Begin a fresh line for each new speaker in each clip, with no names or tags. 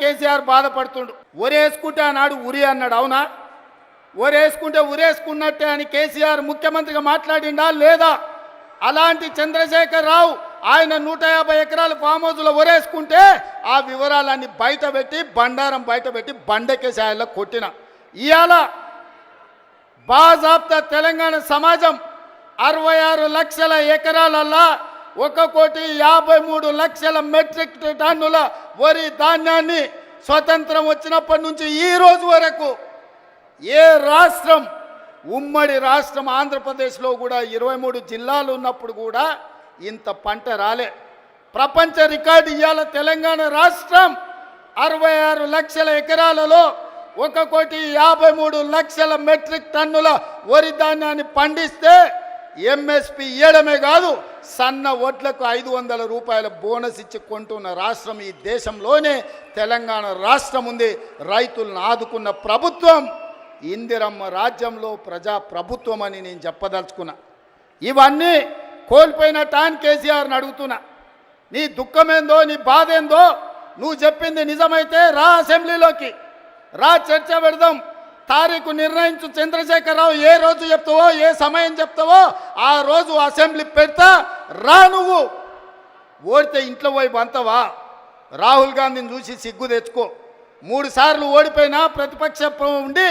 కేసీఆర్ బాధపడుతుండు. ఒరేసుకుంటే ఆనాడు ఉరి అన్నాడు, అవునా? ఒరేసుకుంటే ఉరేసుకున్నట్టే అని కేసీఆర్ ముఖ్యమంత్రిగా మాట్లాడిండా లేదా? అలాంటి చంద్రశేఖర్ రావు ఆయన 150 ఎకరాల ఫామ్ హౌస్లో ఒరేసుకుంటే ఆ వివరాలన్నీ బయటపెట్టి బండారం బయటపెట్టి బండకేసాయల్లో కొట్టిన. ఇవాళ బాజాబ్తా తెలంగాణ సమాజం 66 లక్షల ఎకరాలల్లా 1,53,00,000 మెట్రిక్ టన్నుల వరి ధాన్యాన్ని స్వతంత్రం వచ్చినప్పటి నుంచి ఈ రోజు వరకు ఏ రాష్ట్రం, ఉమ్మడి రాష్ట్రం ఆంధ్రప్రదేశ్లో కూడా 23 జిల్లాలు ఉన్నప్పుడు కూడా ఇంత పంట రాలే. ప్రపంచ రికార్డు ఇవాళ తెలంగాణ రాష్ట్రం 66 లక్షల ఎకరాలలో 1,53,00,000 మెట్రిక్ టన్నుల వరి ధాన్యాన్ని పండిస్తే ఎంఎస్పి ఇవ్వడమే కాదు, సన్న వడ్లకు 500 రూపాయల బోనస్ ఇచ్చి కొంటున్న రాష్ట్రం ఈ దేశంలోనే తెలంగాణ రాష్ట్రం ఉంది. రైతులను ఆదుకున్న ప్రభుత్వం ఇందిరమ్మ రాజ్యంలో ప్రజా ప్రభుత్వం అని నేను చెప్పదలుచుకున్నా. ఇవన్నీ కోల్పోయిన టాన్ కేసీఆర్ని అడుగుతున్నా, నీ దుఃఖమేందో నీ బాధ ఏందో నువ్వు చెప్పింది నిజమైతే రా, అసెంబ్లీలోకి రా, చర్చ పెడదాం. తారీఖు నిర్ణయించు చంద్రశేఖరరావు, ఏ రోజు చెప్తావో ఏ సమయం చెప్తావో ఆ రోజు అసెంబ్లీ పెడతా రా. నువ్వు ఓడితే ఇంట్లో పోయి బంతవా? రాహుల్ గాంధీని చూసి సిగ్గు తెచ్చుకో. 3 సార్లు ఓడిపోయినా ప్రతిపక్ష ఉండి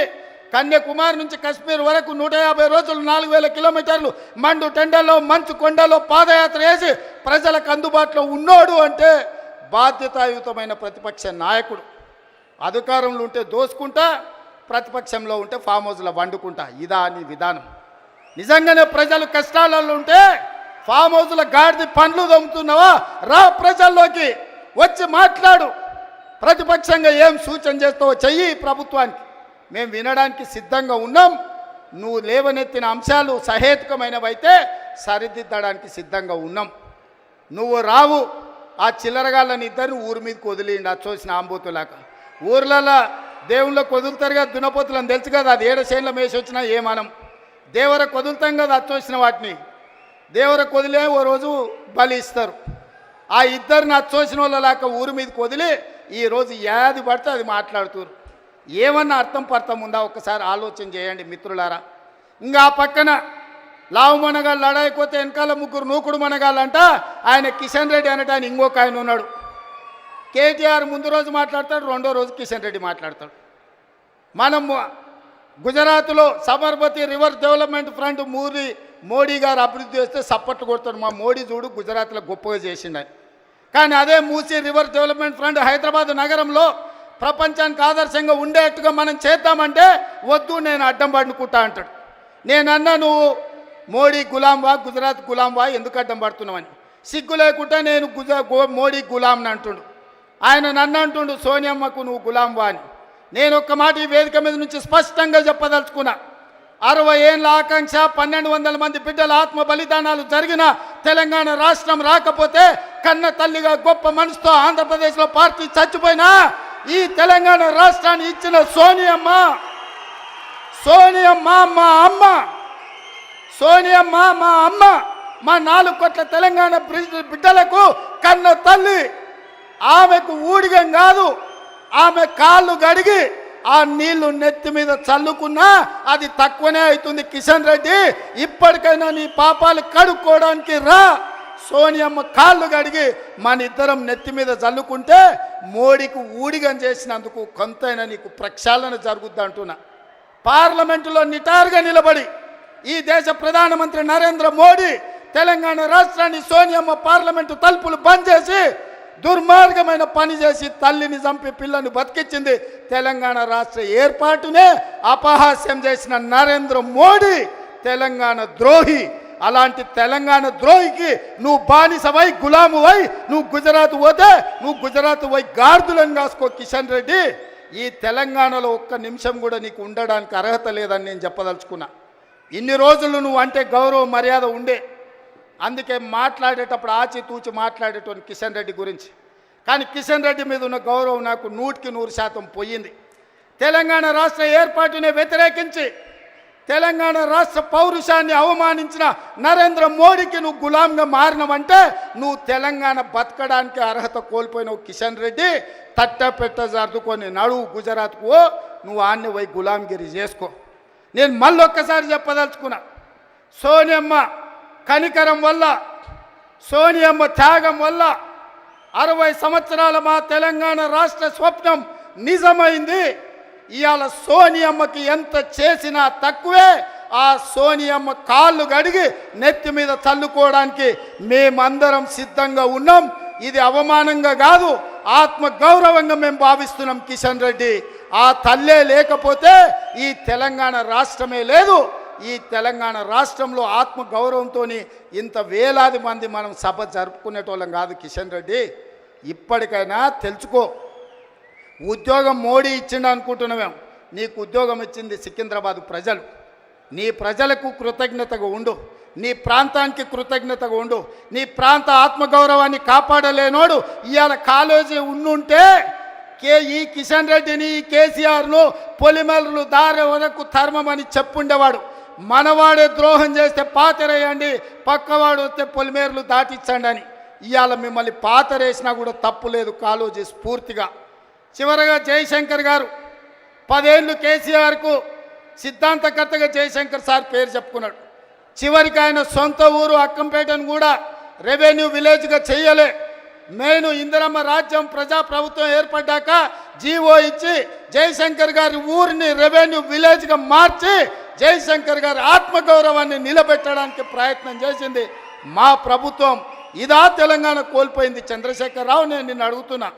కన్యాకుమారి నుంచి కశ్మీర్ వరకు 150 రోజులు 4000 కిలోమీటర్లు మండు టెండల్లో మంచు కొండల్లో పాదయాత్ర చేసి ప్రజలకు అందుబాటులో ఉన్నోడు అంటే బాధ్యతాయుతమైన ప్రతిపక్ష నాయకుడు. అధికారంలో ఉంటే దోసుకుంటా, ప్రతిపక్షంలో ఉంటే ఫామ్ హౌస్లో వండుకుంటా. ఇదా నీ విధానం? నిజంగానే ప్రజలు కష్టాలలో ఉంటే ఫామ్ హౌస్లో గాడిది పండ్లు దొమ్ముతున్నావా? రా, ప్రజల్లోకి వచ్చి మాట్లాడు. ప్రతిపక్షంగా ఏం సూచన చేస్తావో చెయ్యి ప్రభుత్వానికి. మేము వినడానికి సిద్ధంగా ఉన్నాం. నువ్వు లేవనెత్తిన అంశాలు సహేతుకమైనవైతే సరిదిద్దడానికి సిద్ధంగా ఉన్నాం. నువ్వు రావు. ఆ చిల్లరగాళ్ళని ఇద్దరిని ఊరి మీదకి వదిలిండి, అది చూసిన ఆంబోతులాగా. ఊర్లలో దేవుళ్ళకి వదులుతారు కదా దున్నపోతులని తెలుసు కదా, అది 7 చేనుల మేసి వచ్చినా ఏమనం. దేవరకు వదులుతాం కదా అచ్చొచ్చిన వాటిని, దేవరకు వదిలే ఓ రోజు బలి ఇస్తారు. ఆ ఇద్దరిని అచ్చోసిన వాళ్ళలాక ఊరి మీదకి వదిలి ఈరోజు ఏది పడితే అది మాట్లాడుతారు. ఏమన్నా అర్థం పర్థం ఉందా? ఒక్కసారి ఆలోచన చేయండి మిత్రులారా. ఇంకా ఆ పక్కన లావు మనగాళ్ళు లడాయిపోతే వెనకాల 3 నూకుడు మనగాళ్ళంట. ఆయన కిషన్ రెడ్డి అనట, ఆయన ఇంకొక ఆయన ఉన్నాడు. కేటీఆర్ ముందు రోజు మాట్లాడతాడు, రెండో రోజు కిషన్ రెడ్డి మాట్లాడతాడు. మనం గుజరాత్లో Sabarmati river development front Modi గారు అభివృద్ధి చేస్తే సప్పట్లు కొడతాడు. మా మోడీ చూడు గుజరాత్లో గొప్పగా చేసిండని. కానీ అదే Musi river development front Hyderabad నగరంలో ప్రపంచానికి ఆదర్శంగా ఉండేట్టుగా మనం చేద్దామంటే వద్దు, నేను అడ్డం పడుకుంటా అంటాడు. నేనన్నా నువ్వు మోడీ గులాంవా, గుజరాత్ గులాంవా, ఎందుకు అడ్డం పడుతున్నావని. సిగ్గు లేకుండా నేను మోడీ గులాంని అంటుండు. ఆయన నన్ను అంటుండు సోనియమ్మకు నువ్వు గులాంవా అని. నేను ఒక్క మాట ఈ వేదిక మీద నుంచి స్పష్టంగా చెప్పదలుచుకున్నా. 60 ఏళ్ళ ఆకాంక్ష, 1200 మంది బిడ్డల ఆత్మ బలిదానాలు జరిగిన తెలంగాణ రాష్ట్రం రాకపోతే, కన్న తల్లిగా గొప్ప మనసుతో ఆంధ్రప్రదేశ్లో పార్టీ చచ్చిపోయినా ఈ తెలంగాణ రాష్ట్రాన్ని ఇచ్చిన సోనియమ్మ మా అమ్మ, సోనియమ్మ మా అమ్మ, మా 4 కోట్ల తెలంగాణ బిడ్డలకు కన్న తల్లి. ఆమెకు ఊడిగం కాదు, ఆమె కాళ్ళు గడిగి ఆ నీళ్లు నెత్తి మీద చల్లుకున్నా అది తక్కువనే అవుతుంది. కిషన్ రెడ్డి, ఇప్పటికైనా నీ పాపాలు కడుక్కోవడానికి రా. సోనియమ్మ కాళ్ళు గడిగి మన ఇద్దరం నెత్తి మీద చల్లుకుంటే మోడీకి ఊడిగం చేసినందుకు కొంతైనా నీకు ప్రక్షాళన జరుగుద్ది అంటున్నా. పార్లమెంటులో నిటారుగా నిలబడి ఈ దేశ ప్రధానమంత్రి నరేంద్ర మోడీ తెలంగాణ రాష్ట్రాన్ని సోనియమ్మ పార్లమెంటు తలుపులు బంద్ చేసి దుర్మార్గమైన పని చేసి తల్లిని చంపి పిల్లని బతికించింది. తెలంగాణ రాష్ట్ర ఏర్పాటునే అపహాస్యం చేసిన నరేంద్ర మోడీ తెలంగాణ ద్రోహి. అలాంటి తెలంగాణ ద్రోహికి నువ్వు బానిసవై గులామువై నువ్వు గుజరాత్ పోతే నువ్వు గుజరాత్ పోయి గార్దులను కాసుకో. కిషన్ రెడ్డి, ఈ తెలంగాణలో ఒక్క నిమిషం కూడా నీకు ఉండడానికి అర్హత లేదని నేను చెప్పదలుచుకున్నా. ఇన్ని రోజులు నువ్వు అంటే గౌరవ మర్యాద ఉండే, అందుకే మాట్లాడేటప్పుడు ఆచితూచి మాట్లాడేటోని కిషన్ రెడ్డి గురించి. కానీ కిషన్ రెడ్డి మీద ఉన్న గౌరవం నాకు 100% పోయింది. తెలంగాణ రాష్ట్ర ఏర్పాటుని వ్యతిరేకించి తెలంగాణ రాష్ట్ర పౌరుషాన్ని అవమానించిన నరేంద్ర మోడీకి నువ్వు గులాంగా మారినవంటే నువ్వు తెలంగాణ బతకడానికి అర్హత కోల్పోయినావు. కిషన్ రెడ్డి తట్టపెట్ట సర్దుకొని నడువు గుజరాత్కు, నువ్వు ఆన్ని పోయి గులాంగిరి చేసుకో. నేను మళ్ళొక్కసారి చెప్పదలుచుకున్నా, సోనియమ్మ కనికరం వల్ల, సోనియమ్మ త్యాగం వల్ల 60 సంవత్సరాల మా తెలంగాణ రాష్ట్ర స్వప్నం నిజమైంది. ఇవాళ సోనియమ్మకి ఎంత చేసినా తక్కువే. ఆ సోనియమ్మ కాళ్ళు గడిగి నెత్తి మీద చల్లుకోవడానికి మేమందరం సిద్ధంగా ఉన్నాం. ఇది అవమానంగా కాదు, ఆత్మ గౌరవంగా మేము భావిస్తున్నాం. కిషన్ రెడ్డి, ఆ తల్లే లేకపోతే ఈ తెలంగాణ రాష్ట్రమే లేదు. ఈ తెలంగాణ రాష్ట్రంలో ఆత్మ గౌరవంతో ఇంత వేలాది మంది మనం సభ జరుపుకునేటోళ్ళం కాదు. కిషన్ రెడ్డి, ఇప్పటికైనా తెలుసుకో, ఉద్యోగం మోడీ ఇచ్చిండు అనుకుంటున్నామేం, నీకు ఉద్యోగం ఇచ్చింది సికింద్రాబాద్ ప్రజలు. నీ ప్రజలకు కృతజ్ఞతగా ఉండు, నీ ప్రాంతానికి కృతజ్ఞతగా ఉండు. నీ ప్రాంత ఆత్మగౌరవాన్ని కాపాడలేనోడు ఇవాళ కాలేజీ ఉండుంటే ఈ కిషన్ రెడ్డిని, కేసీఆర్ను పొలిమేరలు దారి వరకు ధర్మమని చెప్పుండేవాడు. మనవాడే ద్రోహం చేస్తే పాతరేయండి, పక్కవాడు వస్తే పొలిమేరలు దాటించండి అని. ఇవాళ మిమ్మల్ని పాతరేసినా కూడా తప్పు లేదు కాలేజీ స్ఫూర్తిగా. చివరగా జయశంకర్ గారు 10 ఏళ్ళు కేసీఆర్కు సిద్ధాంతకర్తగా జయశంకర్ సార్ పేరు చెప్పుకున్నాడు. చివరికి ఆయన సొంత ఊరు అక్కంపేటను కూడా రెవెన్యూ విలేజ్గా చేయలే. నేను ఇందిరమ్మ రాజ్యం ప్రజాప్రభుత్వం ఏర్పడ్డాక జీవో ఇచ్చి జయశంకర్ గారి ఊరిని రెవెన్యూ విలేజ్గా మార్చి జయశంకర్ గారి ఆత్మగౌరవాన్ని నిలబెట్టడానికి ప్రయత్నం చేసింది మా ప్రభుత్వం. ఇదా తెలంగాణ కోల్పోయింది? చంద్రశేఖరరావు, నేను నిన్ను అడుగుతున్నా,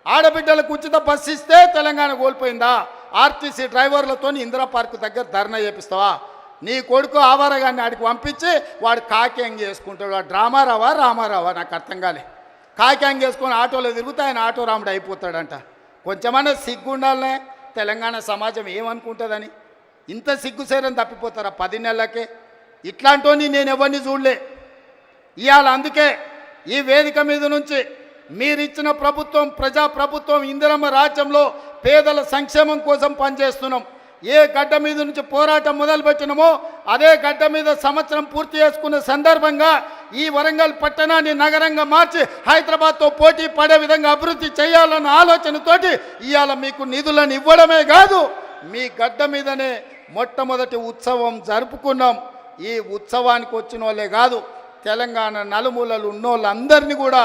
ఆడబిడ్డలకు ఉచిత బస్సు ఇస్తే తెలంగాణ కోల్పోయిందా? ఆర్టీసీ డ్రైవర్లతో ఇందిరా పార్క్ దగ్గర ధర్నా చేపిస్తావా? నీ కొడుకు ఆవారగాన్ని ఆడికి పంపించి వాడు కాక్యాంగ్ చేసుకుంటాడు. వాడు రామారావా నాకు అర్థం కాలే. కాక్యాంగ్ చేసుకొని ఆటోలో తిరుగుతా ఆయన ఆటో రాముడు అయిపోతాడంట. కొంచెమన్నా సిగ్గు ఉండాలనే తెలంగాణ సమాజం ఏమనుకుంటుందని. ఇంత సిగ్గుసేరని తప్పిపోతారా 10 నెలలకే? ఇట్లాంటి నేను ఎవరిని చూడలే. ఇవాళ అందుకే ఈ వేదిక మీద నుంచి మీరిచ్చిన ప్రభుత్వం, ప్రజాప్రభుత్వం, ఇందిరమ్మ రాజ్యంలో పేదల సంక్షేమం కోసం పనిచేస్తున్నాం. ఏ గడ్డ మీద నుంచి పోరాటం మొదలుపెట్టినామో అదే గడ్డ మీద సంవత్సరం పూర్తి చేసుకున్న సందర్భంగా ఈ వరంగల్ పట్టణాన్ని నగరంగా మార్చి హైదరాబాద్తో పోటీ పడే విధంగా అభివృద్ధి చేయాలన్న ఆలోచనతోటి ఇవాళ మీకు నిధులను ఇవ్వడమే కాదు, మీ గడ్డ మీదనే మొట్టమొదటి ఉత్సవం జరుపుకున్నాం. ఈ ఉత్సవానికి వచ్చిన వాళ్ళే కాదు, తెలంగాణ నలుమూలలు ఉన్నోళ్ళందరినీ కూడా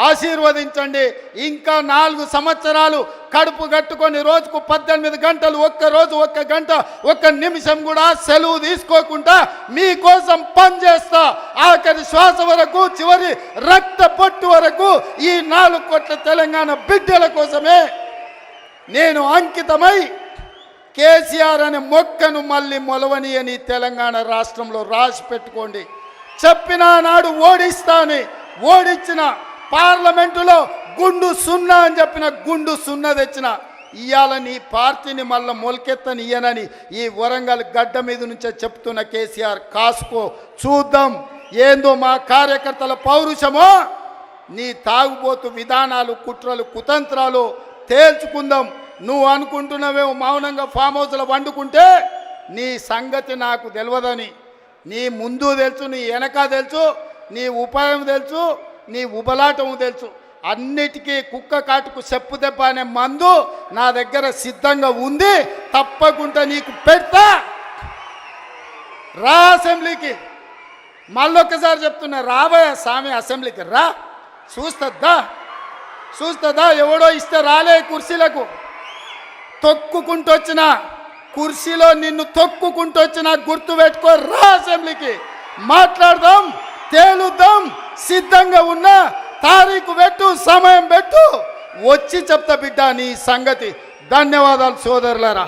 ఆశీర్వదించండి. ఇంకా 4 సంవత్సరాలు కడుపు కట్టుకొని రోజుకు 18 గంటలు, ఒక్కరోజు 1 గంట 1 నిమిషం కూడా సెలవు తీసుకోకుండా మీకోసం పనిచేస్తా. ఆఖరి శ్వాస వరకు, చివరి రక్త పొట్టు వరకు ఈ 4 కోట్ల తెలంగాణ బిడ్డల కోసమే నేను అంకితమై కేసీఆర్ అనే మొక్కను మళ్ళీ మొలవనియని తెలంగాణ రాష్ట్రంలో రాసి పెట్టుకోండి. చెప్పిన నాడు ఓడిస్తాని, ఓడించిన పార్లమెంటులో గుండు 0 అని చెప్పిన గుండు 0 తెచ్చిన. ఇవాళ నీ పార్టీని మళ్ళీ మొలకెత్తనియనని ఈ వరంగల్ గడ్డ మీద నుంచే చెప్తున్న కేసీఆర్, కాసుకో, చూద్దాం ఏందో మా కార్యకర్తల పౌరుషమో, నీ తాగుబోతు విధానాలు, కుట్రలు, కుతంత్రాలు తేల్చుకుందాం. నువ్వు అనుకుంటున్నావేమో మౌనంగా ఫామ్ హౌస్లో వండుకుంటే నీ సంగతి నాకు తెలియదని. నీ ముందు తెలుసు, నీ వెనక తెలుసు, నీ ఉపాయం తెలుసు, నీ ఉబలాటం తెలుసు. అన్నిటికీ కుక్క కాటుకు చెప్పు దెబ్బ అనే మందు నా దగ్గర సిద్ధంగా ఉంది. తప్పకుండా నీకు పెడతా. రా అసెంబ్లీకి. మళ్ళొక్కసారి చెప్తున్నా, రాబోయే స్వామి అసెంబ్లీకి రా. చూస్తుందా ఎవడో ఇస్తే రాలే కుర్చీలకు. తొక్కుకుంటూ వచ్చిన కుర్చీలో నిన్ను తొక్కుకుంటూ వచ్చిన గుర్తు పెట్టుకో. రా అసెంబ్లీకి, మాట్లాడదాం, తేలుద్దాం. సిద్ధంగా ఉన్నా తారీఖు పెట్టు, సమయం పెట్టు, వచ్చి చెప్తా బిడ్డ నీ సంగతి. ధన్యవాదాలు సోదరులారా.